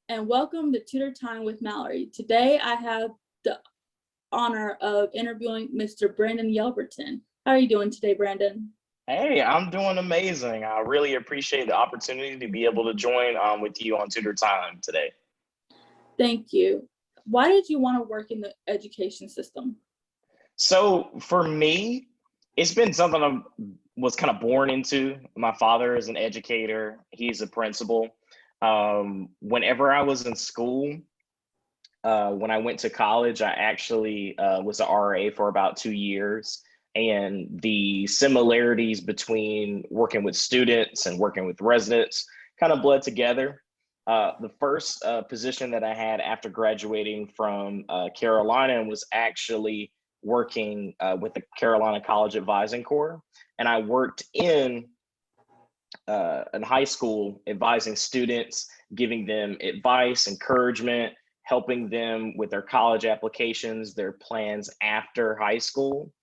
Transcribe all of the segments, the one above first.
and welcome to Tutor Time with Mallory. Today I have the honor of interviewing Mr. Brandon Yelverton. How are you doing today, Brandon? Hey, I'm doing amazing. I really appreciate the opportunity to be able to join with you on Tutor Time today. Thank you. Why did you want to work in the education system? So for me, it's been something I was kind of born into. My father is an educator. He's a principal. Whenever I was in school, when I went to college, I actually was an RA for about 2 years. And the similarities between working with students and working with residents kind of bled together. The first position that I had after graduating from Carolina was actually working with the Carolina College Advising Corps. And I worked in high school advising students, giving them advice, encouragement, helping them with their college applications, their plans after high school.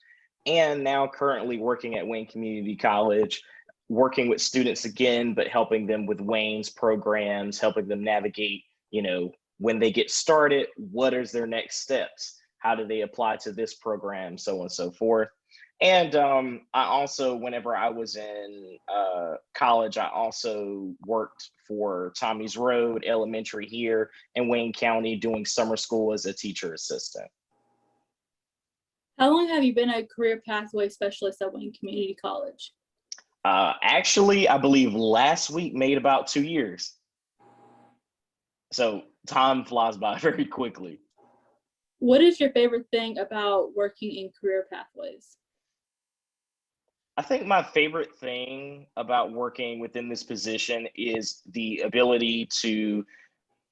And now currently working at Wayne Community College, working with students again, but helping them with Wayne's programs, helping them navigate, when they get started, what is their next steps? How do they apply to this program, so on and so forth. And I also, whenever I was in college, I also worked for Tommy's Road Elementary here in Wayne County doing summer school as a teacher assistant. How long have you been a career pathway specialist at Wayne Community College? Actually, I believe last week made about 2 years. So time flies by very quickly. What is your favorite thing about working in career pathways? I think my favorite thing about working within this position is the ability to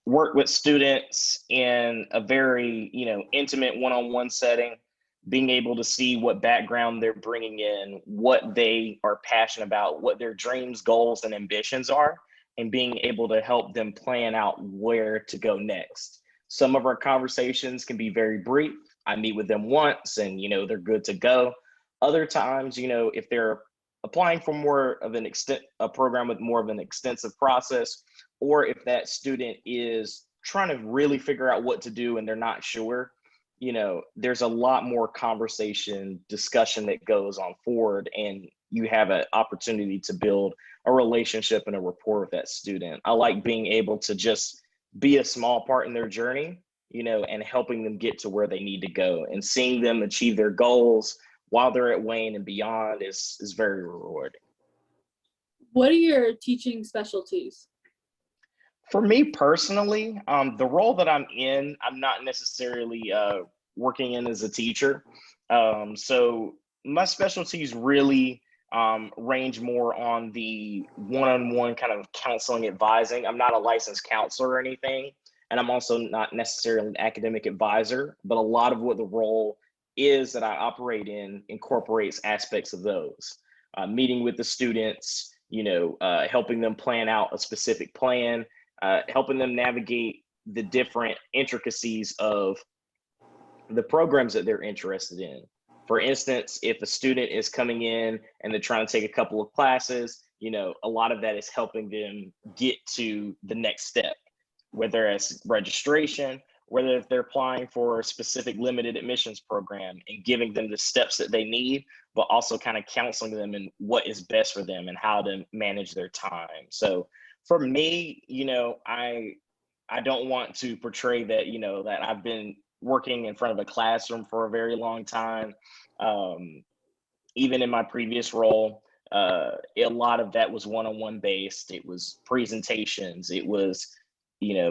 work with students in a very, intimate one-on-one setting, being able to see what background they're bringing in, what they are passionate about, what their dreams, goals, and ambitions are, and being able to help them plan out where to go next. Some of our conversations can be very brief. I meet with them once and, they're good to go. Other times, if they're applying for more of a program with more of an extensive process, or if that student is trying to really figure out what to do and they're not sure, there's a lot more conversation, discussion that goes on forward, and you have an opportunity to build a relationship and a rapport with that student. I like being able to just be a small part in their journey, and helping them get to where they need to go, and seeing them achieve their goals while they're at Wayne and beyond is very rewarding. What are your teaching specialties? For me personally, the role that I'm in, I'm not necessarily working in as a teacher. So my specialties really range more on the one-on-one kind of counseling advising. I'm not a licensed counselor or anything, and I'm also not necessarily an academic advisor, but a lot of what the role is that I operate in incorporates aspects of those. Meeting with the students, helping them plan out a specific plan, helping them navigate the different intricacies of the programs that they're interested in. For instance, if a student is coming in and they're trying to take a couple of classes, a lot of that is helping them get to the next step, whether it's registration, whether if they're applying for a specific limited admissions program, and giving them the steps that they need, but also kind of counseling them in what is best for them and how to manage their time. So for me, I don't want to portray that, that I've been working in front of a classroom for a very long time. Even in my previous role, a lot of that was one-on-one based. It was presentations. It was,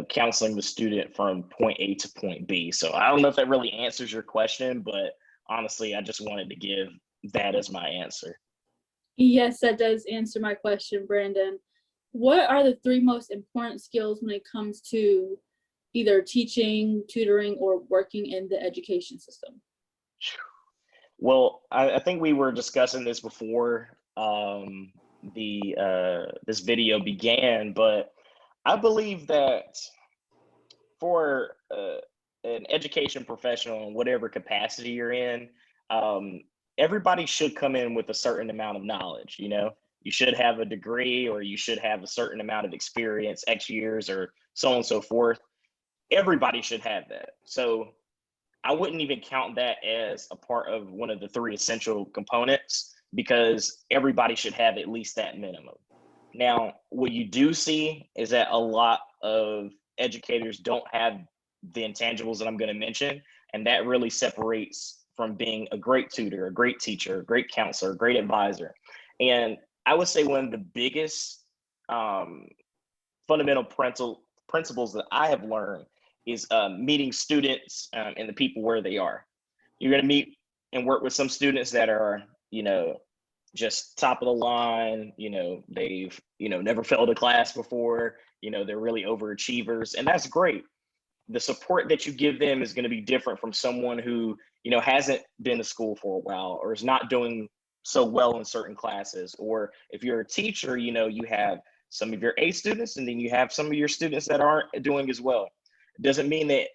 counseling the student from point A to point B. So I don't know if that really answers your question, but honestly, I just wanted to give that as my answer. Yes, that does answer my question, Brandon. What are the 3 most important skills when it comes to either teaching, tutoring, or working in the education system? Well, I think we were discussing this before this video began, but I believe that for an education professional in whatever capacity you're in, everybody should come in with a certain amount of knowledge. You should have a degree, or you should have a certain amount of experience, X years or so on and so forth. Everybody should have that. So I wouldn't even count that as a part of one of the three essential components, because everybody should have at least that minimum. Now, what you do see is that a lot of educators don't have the intangibles that I'm going to mention, and that really separates from being a great tutor, a great teacher, a great counselor, a great advisor. And I would say one of the biggest fundamental principles that I have learned is meeting students and the people where they are. You're going to meet and work with some students that are, just top of the line, they've, never failed a class before, they're really overachievers, and that's great. The support that you give them is going to be different from someone who, hasn't been to school for a while or is not doing so well in certain classes. Or if you're a teacher, you have some of your A students and then you have some of your students that aren't doing as well. It doesn't mean that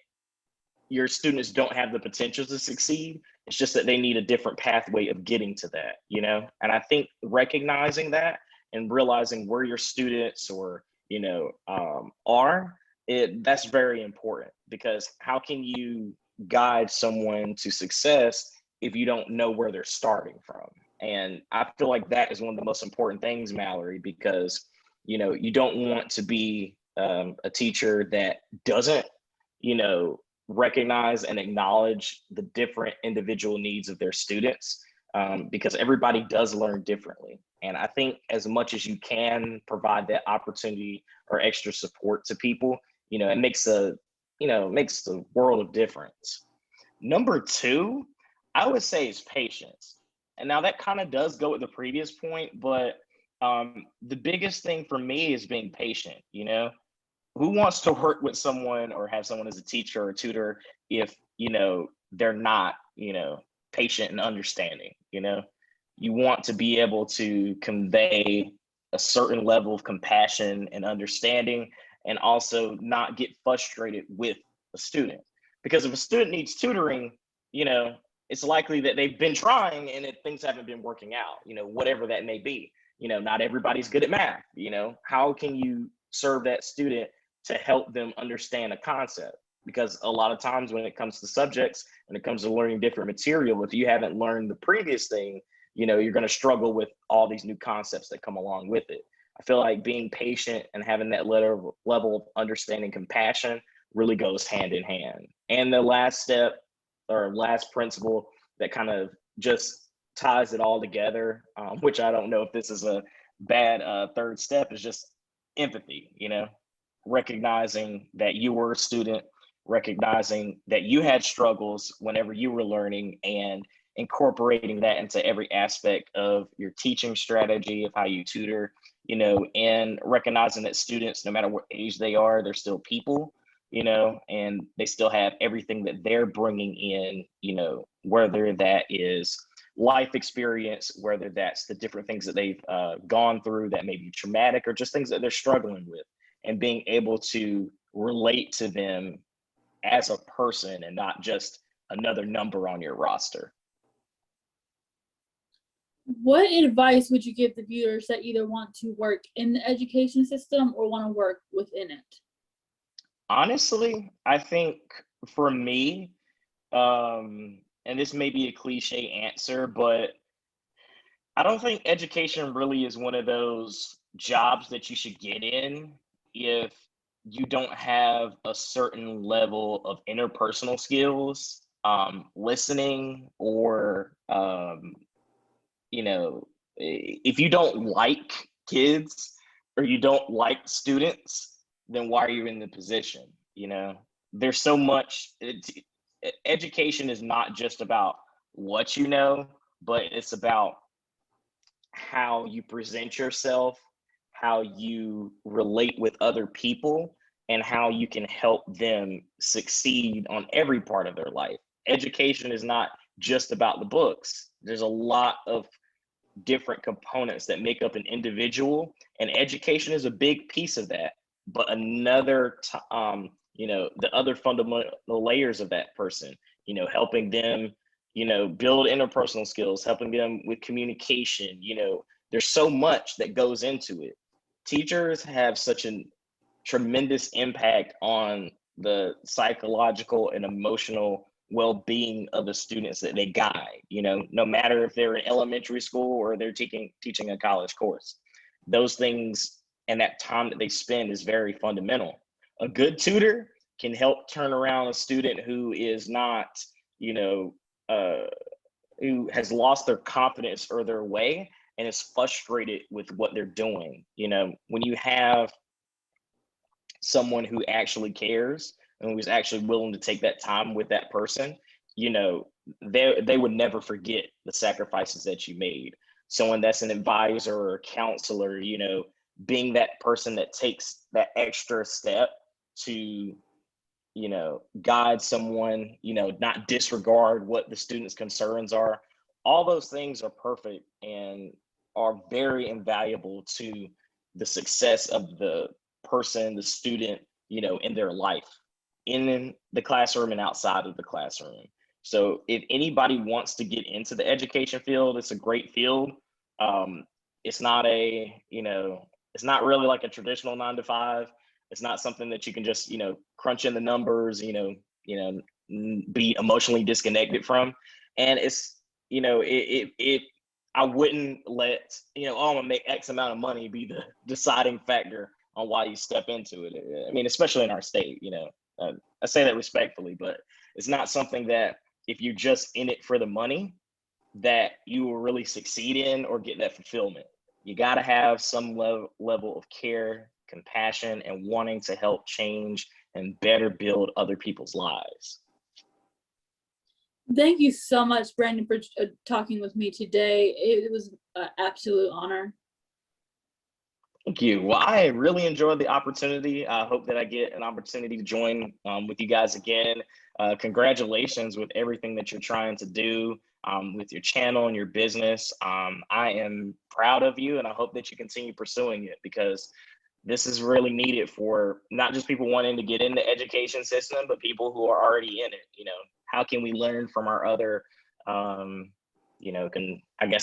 your students don't have the potential to succeed. It's just that they need a different pathway of getting to that, And I think recognizing that and realizing where your students or, are, that's very important, because how can you guide someone to success if you don't know where they're starting from? And I feel like that is one of the most important things, Mallory, because, you don't want to be a teacher that doesn't, recognize and acknowledge the different individual needs of their students, because everybody does learn differently. And I think as much as you can provide that opportunity or extra support to people, it makes a world of difference. Number two, I would say, is patience. And now that kind of does go with the previous point, but the biggest thing for me is being patient. Who wants to work with someone or have someone as a teacher or a tutor if they're not patient and understanding? You want to be able to convey a certain level of compassion and understanding, and also not get frustrated with a student, because if a student needs tutoring, it's likely that they've been trying and things haven't been working out, whatever that may be. Not everybody's good at math. How can you serve that student to help them understand a concept? Because a lot of times when it comes to subjects and it comes to learning different material, if you haven't learned the previous thing, you're going to struggle with all these new concepts that come along with it. I feel like being patient and having that level of understanding, compassion, really goes hand in hand. And the last step or last principle that kind of just ties it all together, which I don't know if this is a bad third step, is just empathy. Recognizing that you were a student, recognizing that you had struggles whenever you were learning, and incorporating that into every aspect of your teaching strategy, of how you tutor, and recognizing that students, no matter what age they are, they're still people, and they still have everything that they're bringing in, whether that is life experience, whether that's the different things that they've gone through that may be traumatic, or just things that they're struggling with, and being able to relate to them as a person and not just another number on your roster. What advice would you give the viewers that either want to work in the education system or want to work within it? Honestly, I think for me, and this may be a cliche answer, but I don't think education really is one of those jobs that you should get in if you don't have a certain level of interpersonal skills, listening, or if you don't like kids or you don't like students, then why are you in the position? There's so much. Education is not just about what you know, but it's about how you present yourself, how you relate with other people, and how you can help them succeed on every part of their life. Education is not just about the books. There's a lot of different components that make up an individual, and education is a big piece of that. But another, the other fundamental layers of that person, helping them, build interpersonal skills, helping them with communication. There's so much that goes into it. Teachers have such an tremendous impact on the psychological and emotional well-being of the students that they guide, no matter if they're in elementary school or they're teaching a college course. Those things and that time that they spend is very fundamental. A good tutor can help turn around a student who is not, who has lost their confidence or their way and is frustrated with what they're doing. When you have someone who actually cares and who's actually willing to take that time with that person, they would never forget the sacrifices that you made. Someone that's an advisor or a counselor, being that person that takes that extra step to, guide someone, not disregard what the student's concerns are. All those things are perfect and are very invaluable to the success of the person, the student, in their life, in the classroom and outside of the classroom. So if anybody wants to get into the education field, it's a great field. It's not it's not really like a traditional 9 to 5. It's not something that you can just, crunch in the numbers, be emotionally disconnected from. And it's, I wouldn't let, oh, I'm gonna make X amount of money be the deciding factor on why you step into it. I mean, especially in our state, I say that respectfully, but it's not something that if you're just in it for the money that you will really succeed in or get that fulfillment. You got to have some level of care, compassion, and wanting to help change and better build other people's lives. Thank you so much, Brandon, for talking with me today. It was an absolute honor. Thank you. Well, I really enjoyed the opportunity. I hope that I get an opportunity to join with you guys again. Congratulations with everything that you're trying to do with your channel and your business. I am proud of you, and I hope that you continue pursuing it, because this is really needed for not just people wanting to get in the education system, but people who are already in it. How can we learn from our other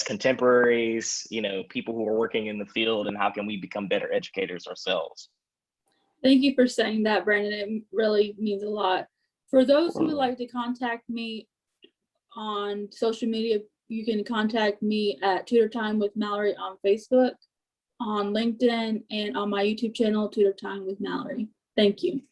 contemporaries, people who are working in the field, and how can we become better educators ourselves? Thank you for saying that, Brandon. It really means a lot. For those who would like to contact me on social media, you can contact me at Tutor Time with Mallory on Facebook, on LinkedIn, and on my YouTube channel, Tutor Time with Mallory. Thank you.